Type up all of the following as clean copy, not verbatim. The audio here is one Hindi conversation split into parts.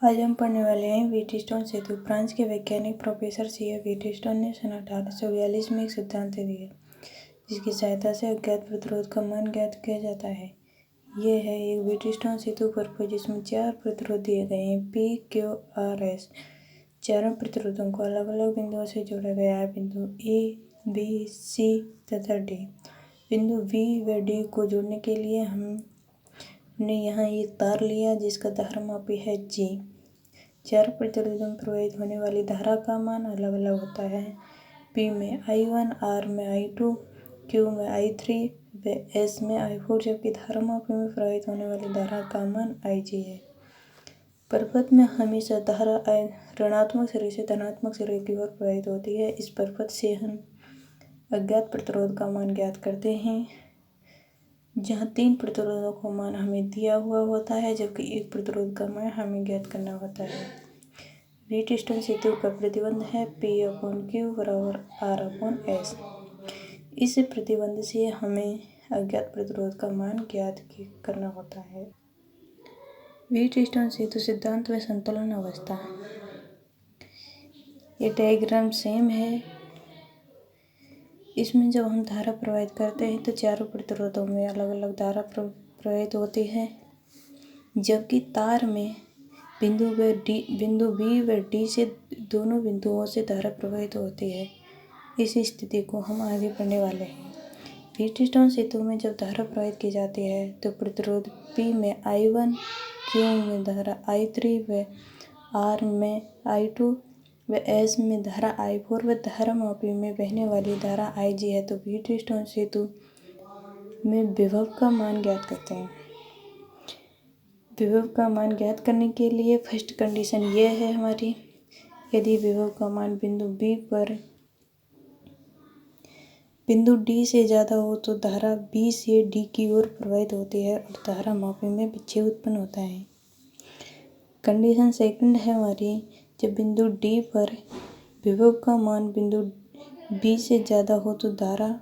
आज हम पढ़ने वाले हैं व्हीटस्टोन सेतु। फ्रांस के वैज्ञानिक प्रोफेसर सीए व्हीटस्टोन ने सन 1842 में एक सिद्धांत दिया जिसकी सहायता से अज्ञात प्रतिरोध का मान ज्ञात किया जाता है। यह है एक व्हीटस्टोन सेतु प्रयोग जिसमें 4 प्रतिरोध दिए गए हैं P, Q, R, S। चारों प्रतिरोधों को अलग अलग बिंदुओं से जोड़ा गया है, बिंदु A, B, C तथा D। बिंदु V व D को जोड़ने के लिए हमने यहाँ एक तार लिया जिसका धारामापी है G। चार प्रतिरोधों में प्रवाहित होने वाली धारा का मान अलग अलग होता है। P में I1, R में I2, Q में I3 व S में I4, जबकि धारामापी में प्रवाहित होने वाली धारा का मान IG है। पर्वत में हमेशा धारा ऋणात्मक सिरे से धनात्मक सिरे की ओर प्रवाहित होती है। इस पर्वत से हम अज्ञात प्रतिरोध का मान ज्ञात करते हैं, जहाँ 3 प्रतिरोधों का मान हमें दिया हुआ होता है जबकि एक प्रतिरोध का मान हमें ज्ञात करना होता है। व्हीटस्टोन सेतु का प्रतिबंध है P/Q बराबर R/S। इस प्रतिबंध से हमें अज्ञात प्रतिरोध का मान ज्ञात करना होता है। व्हीटस्टोन सेतु सिद्धांत व संतुलन अवस्था। ये डायग्राम सेम है। इसमें जब हम धारा प्रवाहित करते हैं तो चारों प्रतिरोधों में अलग अलग धारा प्रवाहित होती है, जबकि तार में बिंदु B व D से दोनों बिंदुओं से धारा प्रवाहित होती है। इस स्थिति को हम आगे पढ़ने वाले हैं। व्हीटस्टोन सेतु में जब धारा प्रवाहित की जाती है तो प्रतिरोध P में I1, Q में धारा I3 व R में I2 व S में धारा I4 व धारामापी में बहने वाली धारा IG है। तो व्हीटस्टोन सेतु में विभव का मान ज्ञात करते हैं। विभव का मान ज्ञात करने के लिए फर्स्ट कंडीशन यह है हमारी, यदि विभव का मान बिंदु D से ज़्यादा हो तो धारा B से D की ओर प्रवाहित होती है और धारामापी में विक्षेप उत्पन्न होता है। कंडीशन सेकंड है हमारी, जब बिंदु D पर विभव का मान बिंदु B से ज़्यादा हो तो धारा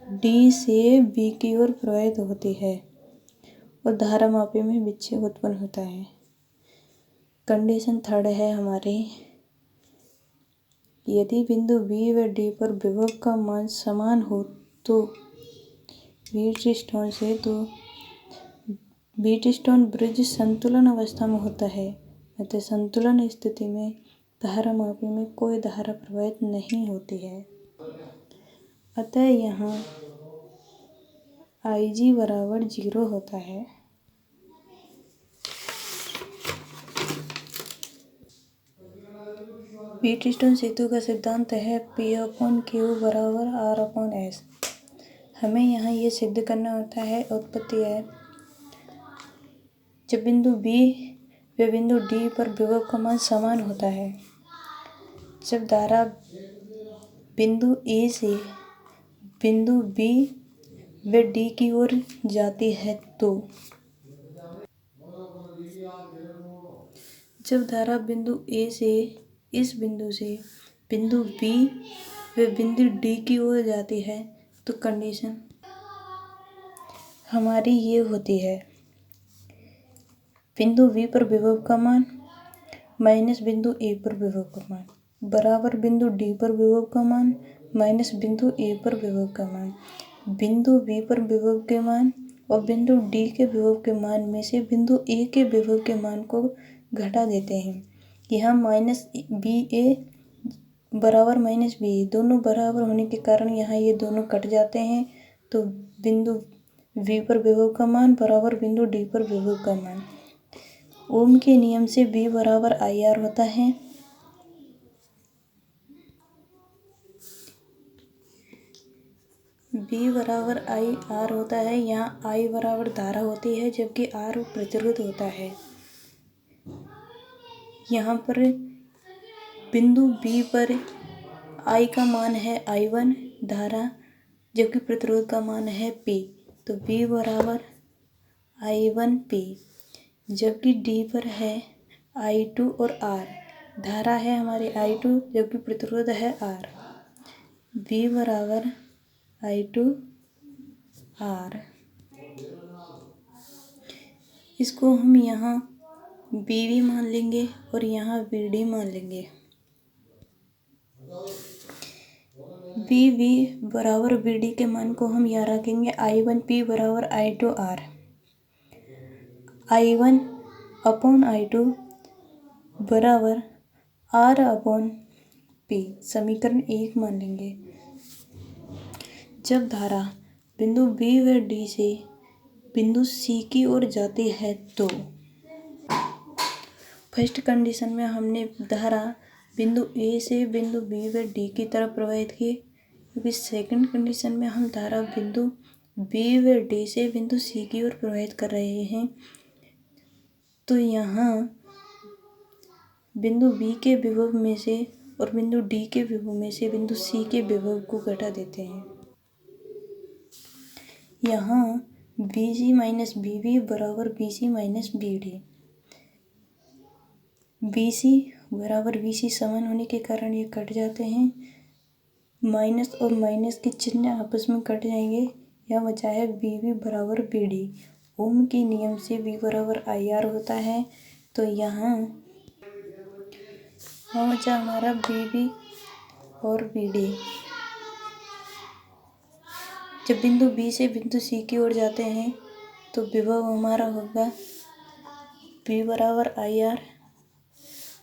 D से B की ओर प्रवाहित होती है और धारामापी में विक्षेप उत्पन्न होता है। कंडीशन थर्ड है हमारी, यदि बिंदु B व D पर विभव का मान समान हो तो व्हीटस्टोन ब्रिज संतुलन अवस्था में होता है। अतः संतुलन स्थिति में धारामापी में कोई धारा प्रवाहित नहीं होती है। अतः यहाँ IG बराबर 0 होता है। व्हीटस्टोन सेतु का सिद्धांत है P/Q बराबर R/S। हमें यहाँ ये सिद्ध करना होता है, उत्पत्ति है, जब बिंदु B व बिंदु D पर विभव का मान समान होता है, जब धारा बिंदु A से बिंदु B व D की ओर जाती है तो जब धारा बिंदु A से इस बिंदु से बिंदु B व बिंदु D की ओर जाती है तो कंडीशन हमारी ये होती है, बिंदु B पर विभव का मान माइनस बिंदु A पर विभव का मान बराबर बिंदु D पर विभव का मान माइनस बिंदु A पर विभव का मान। बिंदु B पर विभव के मान और बिंदु D के विभव के मान में से बिंदु A के विभव के मान को घटा देते हैं। यहाँ -BA बराबर -B दोनों बराबर होने के कारण यहाँ ये दोनों कट जाते हैं, तो बिंदु V पर विभव का मान बराबर बिंदु D पर विभव का मान। ओम के नियम से V बराबर IR होता है। V बराबर IR होता है। यहाँ I बराबर धारा होती है जबकि R प्रतिरोध होता है। यहाँ पर बिंदु B पर I का मान है I1 धारा, जबकि प्रतिरोध का मान है P, तो V बराबर I1P। जबकि D पर है I2 और R, धारा है हमारी I2 जबकि प्रतिरोध है R, V बराबर I2R। इसको हम यहाँ BV मान लेंगे और यहाँ BD मान लेंगे। BV बराबर BD के मान को हम यहाँ रखेंगे I1P बराबर I2R। I1 अपॉन I2 बराबर R अपॉन P, समीकरण 1 मान लेंगे। जब धारा बिंदु B व D से बिंदु C की ओर जाती है तो फर्स्ट कंडीशन में हमने धारा बिंदु A से बिंदु B व D की तरफ प्रवाहित की, क्योंकि सेकंड कंडीशन में हम धारा बिंदु B व D से बिंदु C की ओर प्रवाहित कर रहे हैं। तो यहाँ बिंदु B के विभव में से और बिंदु D के विभव में से बिंदु C के विभव को घटा देते हैं। यहाँ BC माइनस BV बराबर BC माइनस BD। BC बराबर BC समान होने के कारण ये कट जाते हैं। माइनस और माइनस के चिन्ह आपस में कट जाएंगे। यह बचा है BV बराबर BD। ओम के नियम से V बराबर IR होता है। तो यहाँ बचा हमारा BV और BD। जब बिंदु B से बिंदु C की ओर जाते हैं तो विभव हमारा होगा V बराबर IR।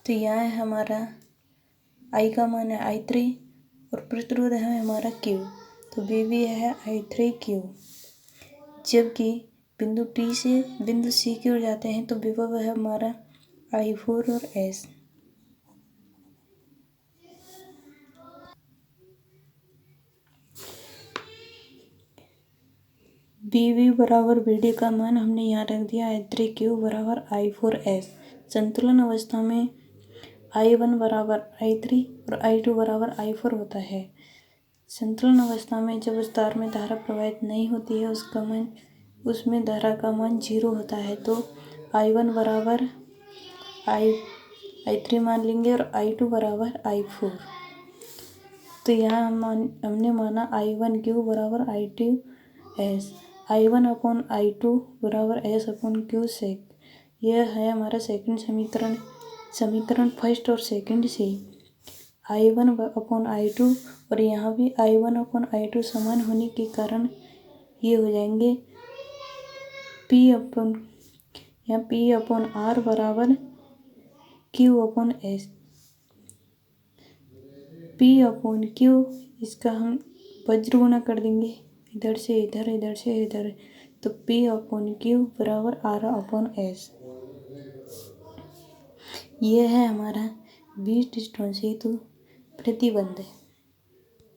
तो यहाँ है हमारा I का मान है I3 और प्रतिरोध है हमारा Q। तो BV है I3Q। जबकि बिंदु P से बिंदु C की ओर जाते हैं तो विभव है हमारा I4 और S। BV बराबर BD का मान हमने यहाँ रख दिया I3Q बराबर I4S। संतुलन अवस्था में I1 बराबर I3 और I2 बराबर I4 होता है। संतुलन अवस्था में जब उस तार में धारा प्रवाहित नहीं होती है उसमें धारा का मान 0 होता है। तो I1 बराबर I3 मान लेंगे और I2 बराबर I4। तो यहाँ हमने माना I1Q बराबर I2S। I1 अपॉन I2 बराबर S अपॉन Q सेक। यह है हमारा सेकंड समीकरण फर्स्ट और सेकंड से I1 अपॉन I2 और यहाँ भी I1 अपॉन I2 समान होने के कारण ये हो जाएंगे P अपॉन R बराबर Q upon S। P upon Q इसका हम वज्र गुणा कर देंगे, इधर से इधर इधर से इधर, तो P अपॉन Q बराबर R अपॉन S। यह है हमारा व्हीटस्टोन सेतु प्रतिबंध।